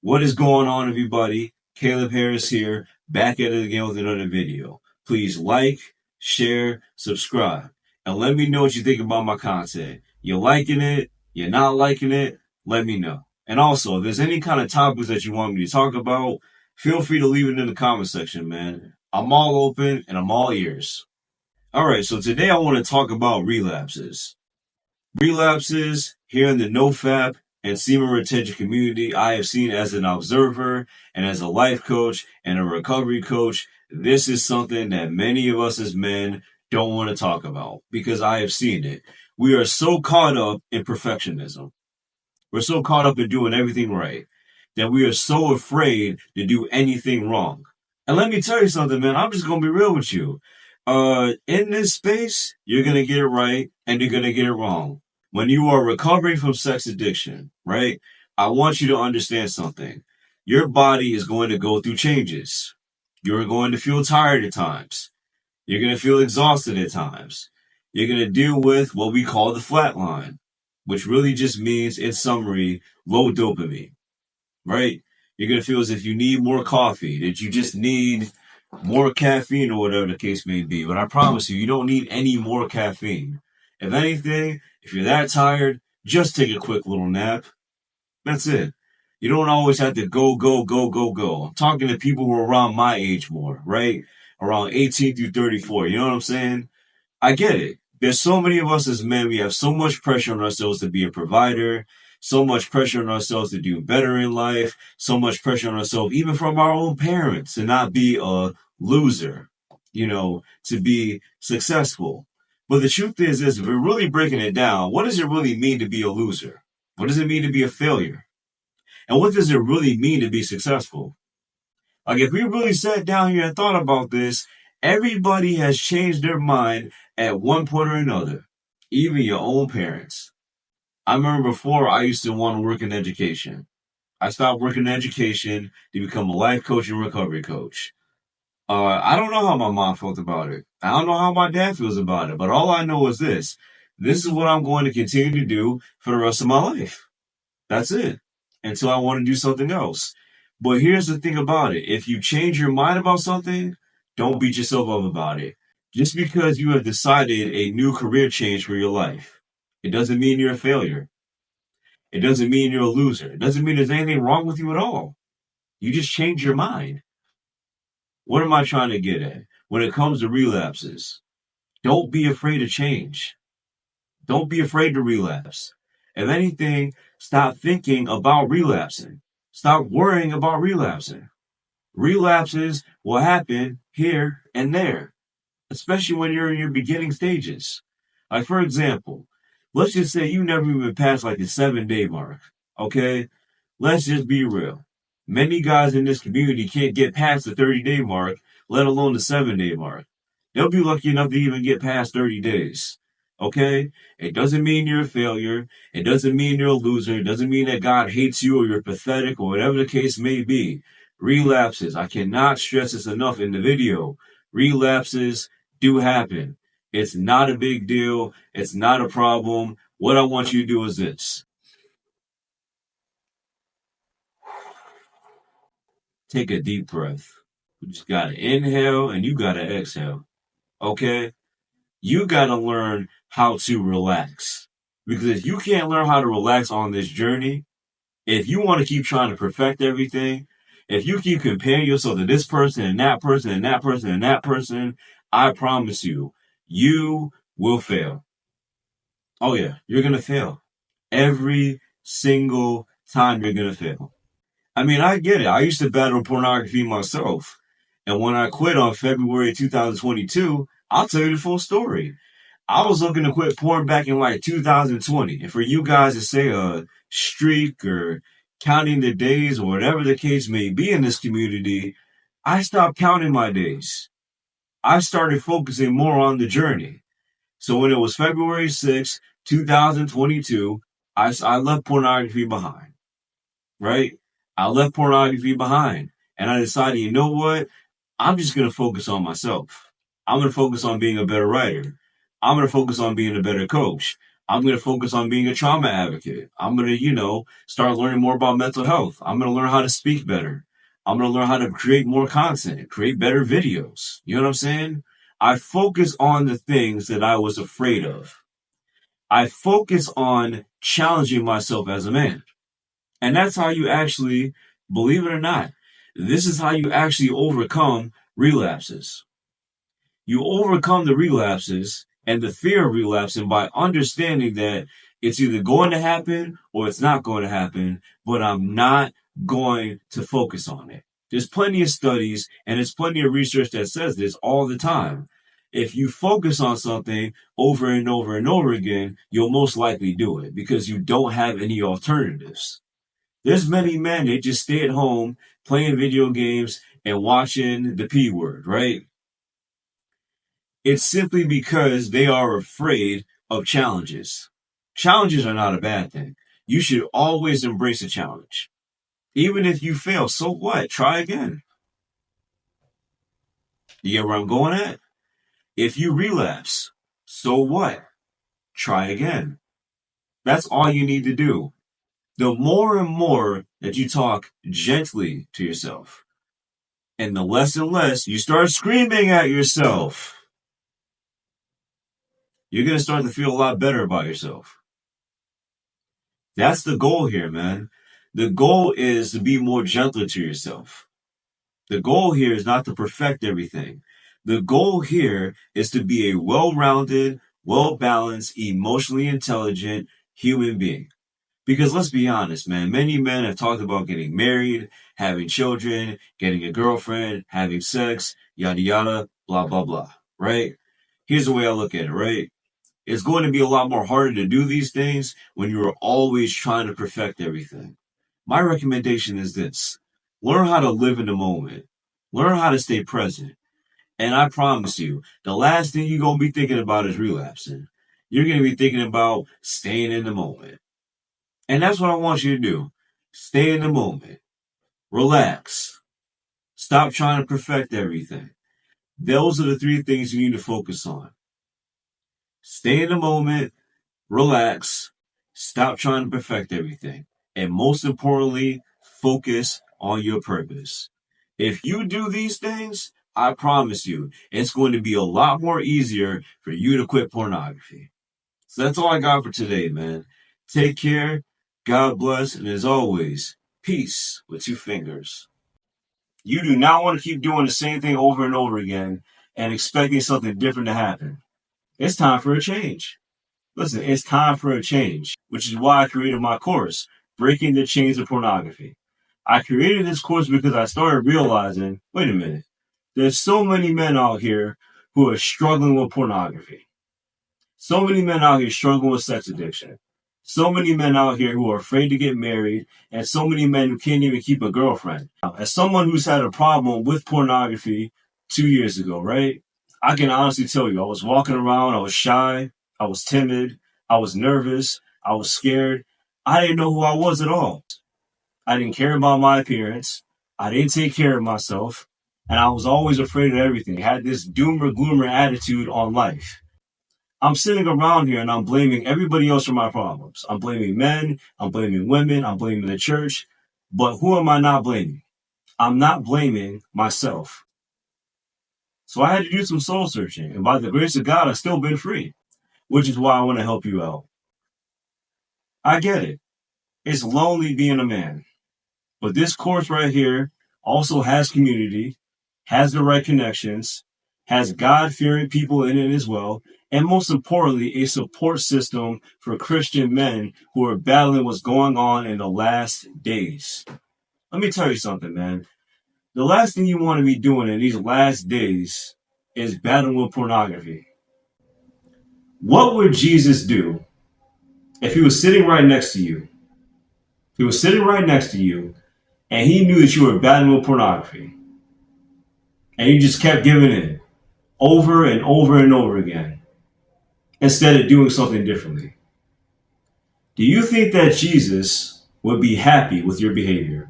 What is going on, everybody? Caleb Harris here, back at it again with another video. Please like, share, subscribe, and let me know what you think about my content. You're liking it? You're not liking it? Let me know. And also, if there's any kind of topics that you want me to talk about, feel free to leave it in the comment section, man. I'm all open and I'm all ears. Alright, so today I want to talk about relapses. Relapses here in the NoFap and semen retention community, I have seen as an observer and as a life coach and a recovery coach, this is something that many of us as men don't want to talk about because I have seen it. We are so caught up in perfectionism. We're so caught up in doing everything right that we are so afraid to do anything wrong. And let me tell you something, man, I'm just going to be real with you. In this space, you're going to get it right and you're going to get it wrong. When you are recovering from sex addiction, right? I want you to understand something. Your body is going to go through changes. You're going to feel tired at times. You're going to feel exhausted at times. You're going to deal with what we call the flat line, which really just means, in summary, low dopamine, right? You're going to feel as if you need more coffee, that you just need more caffeine or whatever the case may be. But I promise you don't need any more caffeine. If anything, if you're that tired, just take a quick little nap. That's it. You don't always have to go. I'm talking to people who are around my age more, right? Around 18 through 34. You know what I'm saying? I get it. There's so many of us as men, we have so much pressure on ourselves to be a provider, so much pressure on ourselves to do better in life, so much pressure on ourselves, even from our own parents, to not be a loser, to be successful. But the truth is, if we're really breaking it down, what does it really mean to be a loser? What does it mean to be a failure? And what does it really mean to be successful? Like, if we really sat down here and thought about this, everybody has changed their mind at one point or another, even your own parents. I remember before I used to want to work in education. I stopped working in education to become a life coach and recovery coach. I don't know how my mom felt about it. I don't know how my dad feels about it, but all I know is this. This is what I'm going to continue to do for the rest of my life. That's it. Until I want to do something else. But here's the thing about it. If you change your mind about something, don't beat yourself up about it. Just because you have decided a new career change for your life, it doesn't mean you're a failure. It doesn't mean you're a loser. It doesn't mean there's anything wrong with you at all. You just change your mind. What am I trying to get at? When it comes to relapses, don't be afraid of change. Don't be afraid to relapse. If anything, stop thinking about relapsing. Stop worrying about relapsing. Relapses will happen here and there, especially when you're in your beginning stages. Like, for example, let's just say you never even passed like the 7-day mark, okay? Let's just be real. Many guys in this community can't get past the 30-day mark, let alone the 7-day mark. They'll be lucky enough to even get past 30 days. Okay? It doesn't mean you're a failure. It doesn't mean you're a loser. It doesn't mean that God hates you or you're pathetic or whatever the case may be. Relapses. I cannot stress this enough in the video. Relapses do happen. It's not a big deal. It's not a problem. What I want you to do is this. Take a deep breath. You just gotta inhale and you gotta exhale. Okay? You gotta learn how to relax. Because if you can't learn how to relax on this journey, if you want to keep trying to perfect everything, if you keep comparing yourself to this person and that person and that person and that person, I promise you, you will fail. Oh yeah, you're gonna fail. Every single time you're gonna fail. I mean, I get it. I used to battle pornography myself. And when I quit on February 2022, I'll tell you the full story. I was looking to quit porn back in like 2020. And for you guys to say a streak or counting the days or whatever the case may be in this community, I stopped counting my days. I started focusing more on the journey. So when it was February 6, 2022, I left pornography behind, right? I left pornography behind. And I decided, you know what? I'm just going to focus on myself. I'm going to focus on being a better writer. I'm going to focus on being a better coach. I'm going to focus on being a trauma advocate. I'm going to, start learning more about mental health. I'm going to learn how to speak better. I'm going to learn how to create more content, create better videos. You know what I'm saying? I focus on the things that I was afraid of. I focus on challenging myself as a man. And that's how you actually, believe it or not, this is how you actually overcome relapses. You overcome the relapses and the fear of relapsing by understanding that it's either going to happen or it's not going to happen, but I'm not going to focus on it. There's plenty of studies and there's plenty of research that says this all the time. If you focus on something over and over and over again, you'll most likely do it because you don't have any alternatives. There's many men that just stay at home playing video games and watching the P word, right? It's simply because they are afraid of challenges. Challenges are not a bad thing. You should always embrace a challenge. Even if you fail, so what? Try again. You get where I'm going at? If you relapse, so what? Try again. That's all you need to do. The more and more that you talk gently to yourself, and the less and less you start screaming at yourself, you're going to start to feel a lot better about yourself. That's the goal here, man. The goal is to be more gentle to yourself. The goal here is not to perfect everything. The goal here is to be a well-rounded, well-balanced, emotionally intelligent human being. Because let's be honest, man, many men have talked about getting married, having children, getting a girlfriend, having sex, yada, yada, blah, blah, blah, right? Here's the way I look at it, right? It's going to be a lot more harder to do these things when you're always trying to perfect everything. My recommendation is this. Learn how to live in the moment. Learn how to stay present. And I promise you, the last thing you're going to be thinking about is relapsing. You're going to be thinking about staying in the moment. And that's what I want you to do. Stay in the moment. Relax. Stop trying to perfect everything. Those are the three things you need to focus on. Stay in the moment. Relax. Stop trying to perfect everything. And most importantly, focus on your purpose. If you do these things, I promise you, it's going to be a lot more easier for you to quit pornography. So that's all I got for today, man. Take care. God bless, and as always, peace with 2 fingers. You do not want to keep doing the same thing over and over again and expecting something different to happen. It's time for a change. Listen, it's time for a change, which is why I created my course, Breaking the Chains of Pornography. I created this course because I started realizing, wait a minute, there's so many men out here who are struggling with pornography. So many men out here struggling with sex addiction. So many men out here who are afraid to get married, and so many men who can't even keep a girlfriend. As someone who's had a problem with pornography 2 years ago, right? I can honestly tell you, I was walking around, I was shy, I was timid, I was nervous, I was scared. I didn't know who I was at all. I didn't care about my appearance. I didn't take care of myself. And I was always afraid of everything. I had this doomer gloomer attitude on life. I'm sitting around here and I'm blaming everybody else for my problems. I'm blaming men, I'm blaming women, I'm blaming the church. But who am I not blaming? I'm not blaming myself. So I had to do some soul searching. And by the grace of God, I've still been free, which is why I want to help you out. I get it. It's lonely being a man. But this course right here also has community, has the right connections, has God-fearing people in it as well, and most importantly, a support system for Christian men who are battling what's going on in the last days. Let me tell you something, man. The last thing you want to be doing in these last days is battling with pornography. What would Jesus do if he was sitting right next to you? He was sitting right next to you, and he knew that you were battling with pornography. And you just kept giving in over and over and over again instead of doing something differently. Do you think that Jesus would be happy with your behavior?